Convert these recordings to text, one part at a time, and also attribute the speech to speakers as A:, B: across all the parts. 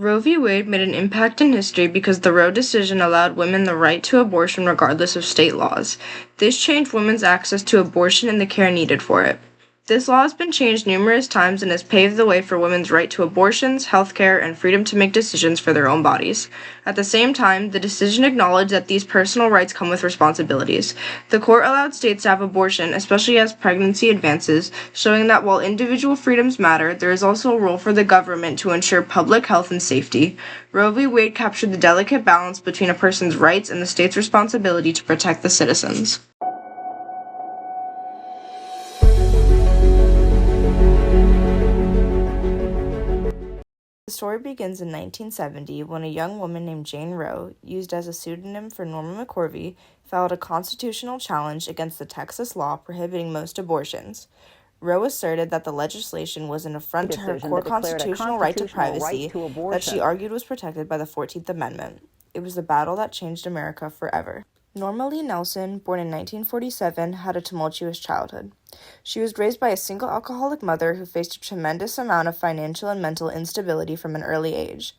A: Roe v. Wade made an impact in history because the Roe decision allowed women the right to abortion regardless of state laws. This changed women's access to abortion and the care needed for it. This law has been changed numerous times and has paved the way for women's right to abortions, health care, and freedom to make decisions for their own bodies. At the same time, the decision acknowledged that these personal rights come with responsibilities. The court allowed states to have abortion, especially as pregnancy advances, showing that while individual freedoms matter, there is also a role for the government to ensure public health and safety. Roe v. Wade captured the delicate balance between a person's rights and the state's responsibility to protect the citizens. The story begins in 1970 when a young woman named Jane Roe, used as a pseudonym for Norma McCorvey, filed a constitutional challenge against the Texas law prohibiting most abortions. Roe asserted that the legislation was an affront to her core constitutional right to privacy that she argued was protected by the 14th Amendment. It was the battle that changed America forever. Norma Lee Nelson, born in 1947, had a tumultuous childhood. She was raised by a single alcoholic mother who faced a tremendous amount of financial and mental instability from an early age.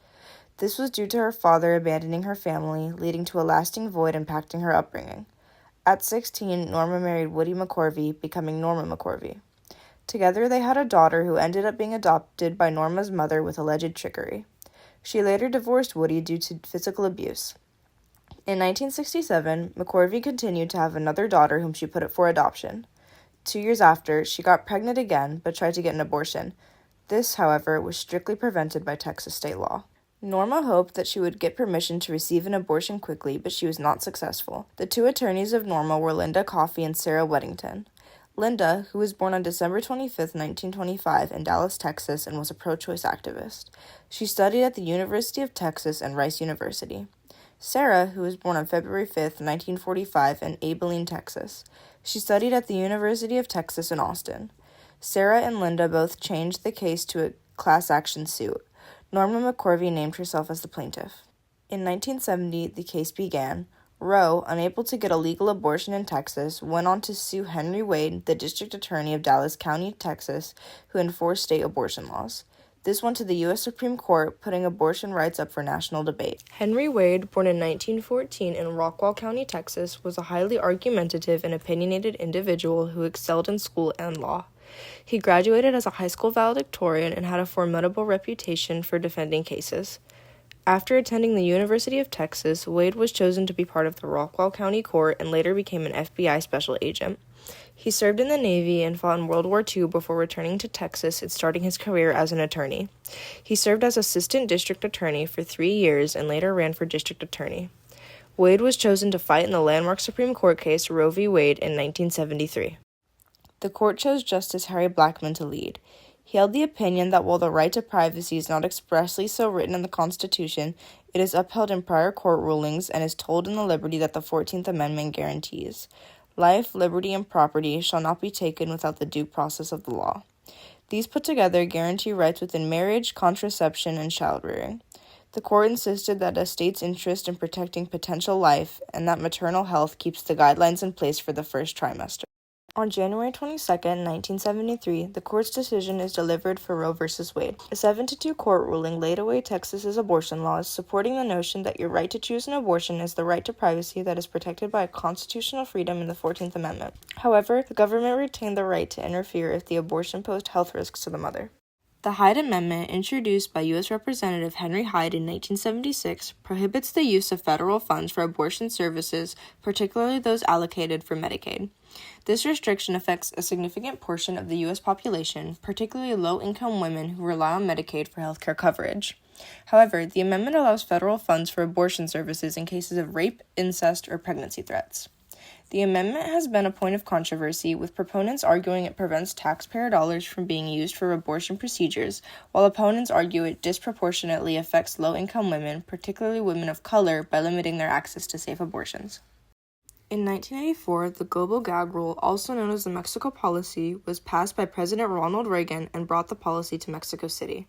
A: This was due to her father abandoning her family, leading to a lasting void impacting her upbringing. At 16, Norma married Woody McCorvey, becoming Norma McCorvey. Together, they had a daughter who ended up being adopted by Norma's mother with alleged trickery. She later divorced Woody due to physical abuse. In 1967, McCorvey continued to have another daughter whom she put up for adoption. 2 years after, she got pregnant again, but tried to get an abortion. This, however, was strictly prevented by Texas state law. Norma hoped that she would get permission to receive an abortion quickly, but she was not successful. The two attorneys of Norma were Linda Coffey and Sarah Weddington. Linda, who was born on December 25, 1925, in Dallas, Texas, and was a pro-choice activist. She studied at the University of Texas and Rice University. Sarah, who was born on February 5, 1945, in Abilene, Texas. She studied at the University of Texas in Austin. Sarah and Linda both changed the case to a class action suit. Norma McCorvey named herself as the plaintiff. In 1970, the case began. Roe, unable to get a legal abortion in Texas, went on to sue Henry Wade, the district attorney of Dallas County, Texas, who enforced state abortion laws. This went to the U.S. Supreme Court, putting abortion rights up for national debate. Henry Wade, born in 1914 in Rockwall County, Texas, was a highly argumentative and opinionated individual who excelled in school and law. He graduated as a high school valedictorian and had a formidable reputation for defending cases. After attending the University of Texas, Wade was chosen to be part of the Rockwall County Court and later became an FBI special agent. He served in the Navy and fought in World War II before returning to Texas and starting his career as an attorney. He served as assistant district attorney for 3 years and later ran for district attorney. Wade was chosen to fight in the landmark Supreme Court case Roe v. Wade in 1973. The court chose Justice Harry Blackmun to lead. He held the opinion that while the right to privacy is not expressly so written in the Constitution, it is upheld in prior court rulings and is told in the liberty that the 14th Amendment guarantees. Life, liberty, and property shall not be taken without the due process of the law. These put together guarantee rights within marriage, contraception, and child-rearing. The court insisted that a state's interest in protecting potential life and that maternal health keeps the guidelines in place for the first trimester. On January 22, 1973, the court's decision is delivered for Roe v. Wade. A 7-2 court ruling laid away Texas's abortion laws, supporting the notion that your right to choose an abortion is the right to privacy that is protected by a constitutional freedom in the 14th Amendment. However, the government retained the right to interfere if the abortion posed health risks to the mother. The Hyde Amendment, introduced by U.S. Representative Henry Hyde in 1976, prohibits the use of federal funds for abortion services, particularly those allocated for Medicaid. This restriction affects a significant portion of the U.S. population, particularly low-income women who rely on Medicaid for healthcare coverage. However, the amendment allows federal funds for abortion services in cases of rape, incest, or pregnancy threats. The amendment has been a point of controversy, with proponents arguing it prevents taxpayer dollars from being used for abortion procedures, while opponents argue it disproportionately affects low-income women, particularly women of color, by limiting their access to safe abortions. In 1984, the Global Gag Rule, also known as the Mexico Policy, was passed by President Ronald Reagan and brought the policy to Mexico City.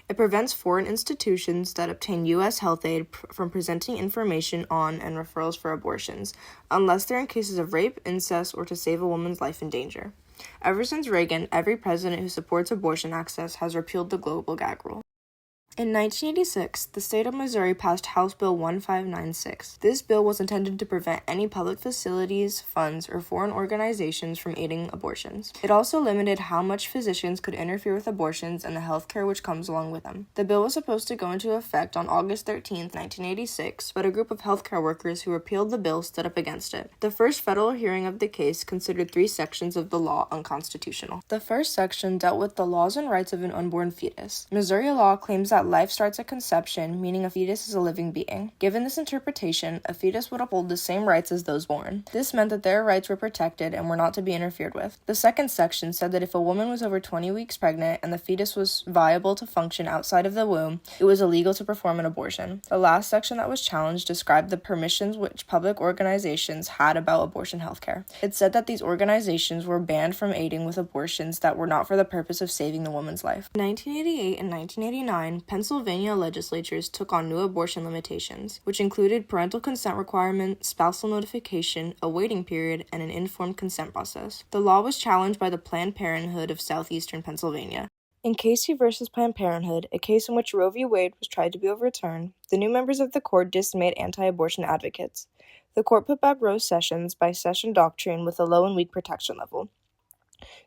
A: It prevents foreign institutions that obtain U.S. health aid from presenting information on and referrals for abortions, unless they're in cases of rape, incest, or to save a woman's life in danger. Ever since Reagan, every president who supports abortion access has repealed the Global Gag Rule. In 1986, the state of Missouri passed House Bill 1596. This bill was intended to prevent any public facilities, funds, or foreign organizations from aiding abortions. It also limited how much physicians could interfere with abortions and the health care which comes along with them. The bill was supposed to go into effect on August 13, 1986, but a group of healthcare workers who repealed the bill stood up against it. The first federal hearing of the case considered 3 sections of the law unconstitutional. The first section dealt with the laws and rights of an unborn fetus. Missouri law claims that life starts at conception, meaning a fetus is a living being. Given this interpretation, a fetus would uphold the same rights as those born. This meant that their rights were protected and were not to be interfered with. The second section said that if a woman was over 20 weeks pregnant and the fetus was viable to function outside of the womb, it was illegal to perform an abortion. The last section that was challenged described the permissions which public organizations had about abortion healthcare. It said that these organizations were banned from aiding with abortions that were not for the purpose of saving the woman's life. In 1988 and 1989, Pennsylvania legislatures took on new abortion limitations, which included parental consent requirement, spousal notification, a waiting period, and an informed consent process. The law was challenged by the Planned Parenthood of southeastern Pennsylvania. In Casey v. Planned Parenthood, a case in which Roe v. Wade was tried to be overturned, the new members of the court dismayed anti-abortion advocates. The court put back Roe's Sessions by session doctrine with a low and weak protection level.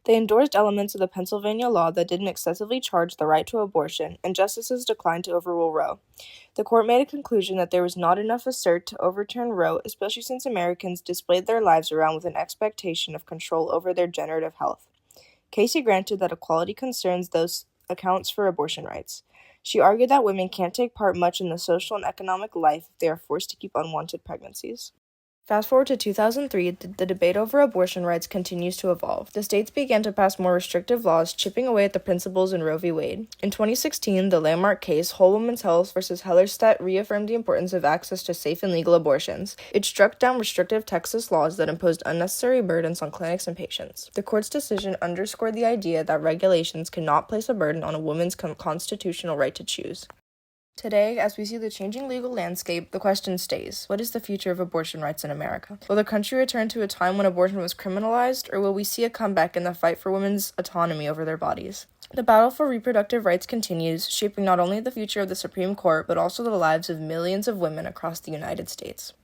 A: They endorsed elements of the Pennsylvania law that didn't excessively charge the right to abortion, and justices declined to overrule Roe. The court made a conclusion that there was not enough assert to overturn Roe, especially since Americans displayed their lives around with an expectation of control over their generative health. Casey granted that equality concerns those accounts for abortion rights. She argued that women can't take part much in the social and economic life if they are forced to keep unwanted pregnancies. Fast forward to 2003, the debate over abortion rights continues to evolve. The states began to pass more restrictive laws, chipping away at the principles in Roe v. Wade. In 2016, the landmark case, Whole Woman's Health v. Hellerstedt, reaffirmed the importance of access to safe and legal abortions. It struck down restrictive Texas laws that imposed unnecessary burdens on clinics and patients. The court's decision underscored the idea that regulations cannot place a burden on a woman's constitutional right to choose. Today, as we see the changing legal landscape, the question stays: what is the future of abortion rights in America? Will the country return to a time when abortion was criminalized, or will we see a comeback in the fight for women's autonomy over their bodies? The battle for reproductive rights continues, shaping not only the future of the Supreme Court, but also the lives of millions of women across the United States.